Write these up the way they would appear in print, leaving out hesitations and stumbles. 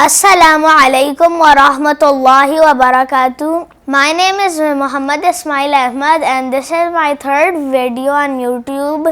Assalamu alaikum wa rahmatullahi wa barakatuh. My name is Muhammad Ismail Ahmad and this is my third video on YouTube.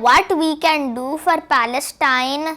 what we can do for Palestine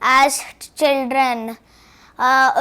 as children.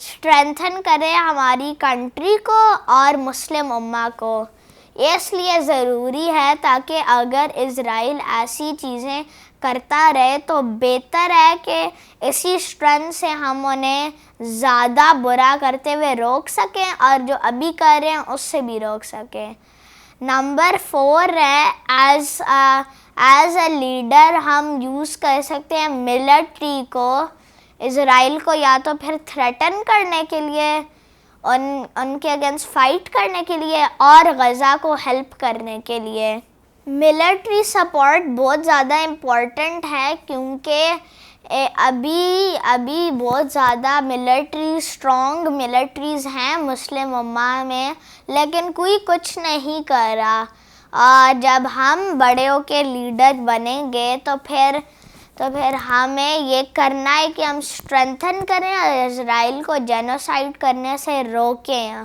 Strengthen کرے ہماری country کو اور مسلم امہ کو. یہ اس لیے ضروری ہے تاکہ اگر اسرائیل ایسی چیزیں کرتا رہے تو بہتر ہے کہ اسی اسٹرینتھ سے ہم انہیں زیادہ برا کرتے ہوئے روک سکیں اور جو ابھی کر رہے ہیں اس سے بھی روک سکیں. نمبر 4 ہے ایز اے لیڈر ہم یوز کر سکتے ہیں ملٹری کو اسرائیل کو یا تو پھر تھریٹن کرنے کے لیے ان کے اگینسٹ فائٹ کرنے کے لیے اور غزہ کو ہیلپ کرنے کے لیے. ملٹری سپورٹ بہت زیادہ امپورٹنٹ ہے کیونکہ ابھی بہت زیادہ اسٹرانگ ملٹریز ہیں مسلم امہ میں لیکن کوئی کچھ نہیں کر رہا. اور جب ہم بڑے ہو کے لیڈر بنیں گے تو پھر ہمیں یہ کرنا ہے کہ ہم اسٹرینتھن کریں اور اسرائیل کو جینوسائیڈ کرنے سے روکیں.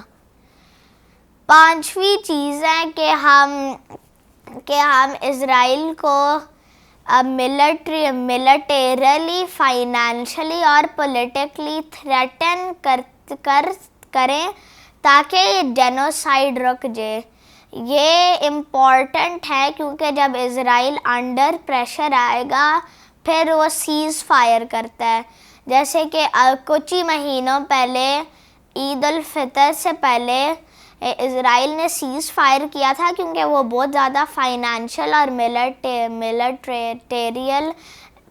5ویں چیز ہے کہ ہم اسرائیل کو ملٹریلی فائنینشلی اور پولیٹیکلی تھریٹن کریں تاکہ یہ جینوسائیڈ رک جائے. یہ امپورٹنٹ ہے کیونکہ جب اسرائیل انڈر پریشر آئے گا پھر وہ سیز فائر کرتا ہے. جیسے کہ کچھ ہی مہینوں پہلے عید الفطر سے پہلے اسرائیل نے سیز فائر کیا تھا کیونکہ وہ بہت زیادہ فائنینشیل اور ملٹریل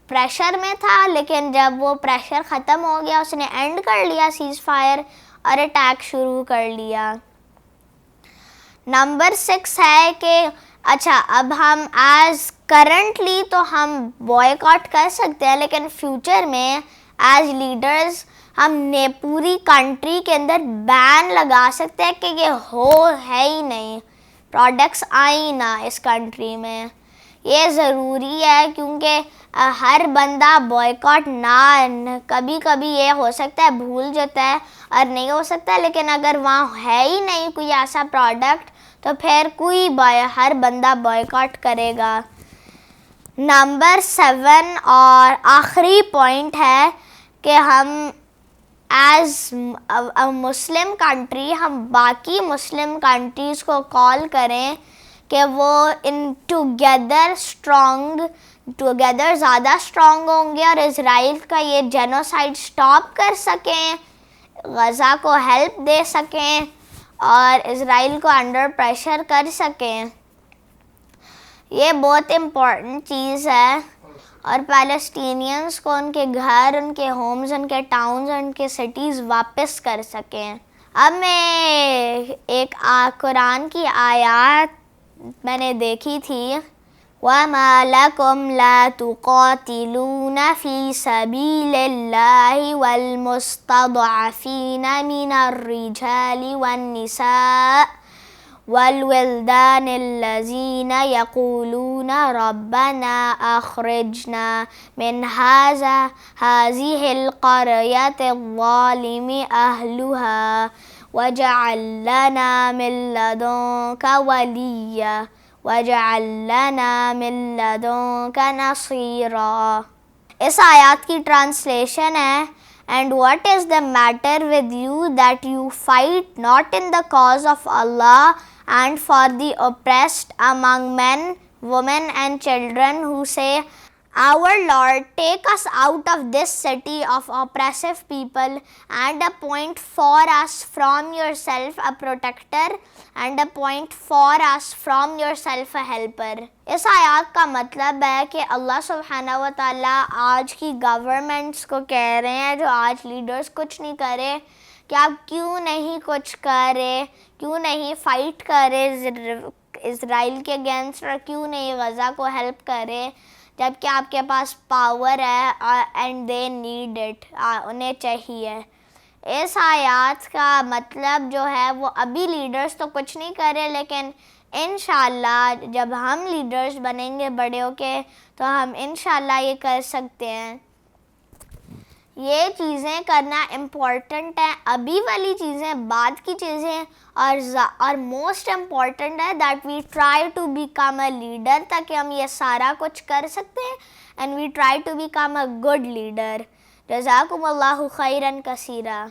پریشر میں تھا. لیکن جب وہ پریشر ختم ہو گیا اس نے اینڈ کر لیا سیز فائر اور اٹیک شروع کر لیا. نمبر 6 ہے کہ اچھا اب ہم ایز کرنٹلی تو ہم بوائیکاٹ کر سکتے ہیں لیکن فیوچر میں ایز لیڈرز ہم نے پوری کنٹری کے اندر بین لگا سکتے ہیں کہ یہ ہے ہی نہیں، پروڈکٹس آئیں نہ اس کنٹری میں. یہ ضروری ہے کیونکہ ہر بندہ بوائیکاٹ کبھی یہ ہو سکتا ہے بھول جاتا ہے اور نہیں ہو سکتا لیکن اگر وہاں ہے ہی نہیں کوئی ایسا پروڈکٹ تو پھر ہر بندہ بوائیکاٹ کرے گا. نمبر 7 اور آخری پوائنٹ ہے کہ ہم ایز مسلم کنٹری ہم باقی مسلم کنٹریز کو کال کریں کہ وہ ٹوگیدر زیادہ اسٹرانگ ہوں گے اور اسرائیل کا یہ جینوسائیڈ سٹاپ کر سکیں، غزہ کو ہیلپ دے سکیں اور اسرائیل کو انڈر پریشر کر سکیں. یہ بہت امپورٹنٹ چیز ہے اور پیلسٹینینز کو ان کے گھر، ان کے ہومز، ان کے ٹاؤنز، ان کے سٹیز واپس کر سکیں. اب میں ایک قرآن کی آیات میں نے دیکھی تھی وَمَا لَكُمْ لَا تُقَاتِلُونَ فِي سَبِيلِ اللَّهِ وَالْمُسْتَضْعَفِينَ مِنَ الرِّجَالِ وَالنِّسَاءِ وَالْوِلْدَانِ الَّذِينَ يَقُولُونَ رَبَّنَا أَخْرِجْنَا مِنْ هَذِهِ الْقَرْيَةِ الظَّالِمِ أَهْلُهَا وَاجْعَل لَّنَا مِن لَّدُنكَ وَلِيًّا وَاجْعَل لَّنَا مِن لَّدُنكَ نَصِيرًا. اس آیات کی ٹرانسلیشن ہے And what is the matter with you that you fight not in the cause of Allah and for the oppressed among men, women and children who say, Our Lord, take us out of this city of oppressive people and appoint for us from yourself a protector and appoint for us from yourself a helper. اس آیات کا مطلب ہے کہ اللہ سبحانہ و تعالیٰ آج کی گورنمنٹس کو کہہ رہے ہیں جو آج لیڈرز کچھ نہیں کرے کہ آپ کیوں نہیں کچھ کرے، کیوں نہیں فائٹ کرے اسرائیل کے اگینسٹ اور کیوں نہیں غزہ کو ہیلپ کرے جبکہ آپ کے پاس پاور ہے اینڈ دے نیڈ اٹ، انہیں چاہیے. اس آیات کا مطلب جو ہے وہ ابھی لیڈرز تو کچھ نہیں کرے لیکن انشاءاللہ جب ہم لیڈرز بنیں گے بڑے ہو کے تو ہم انشاءاللہ یہ کر سکتے ہیں. یہ چیزیں کرنا امپورٹنٹ ہے، ابھی والی چیزیں بعد کی چیزیں اور موسٹ امپورٹنٹ ہے that we try to become a leader تاکہ ہم یہ سارا کچھ کر سکتے ہیں and we try to become a good leader. جزاکم اللہ خیرا کثیرا.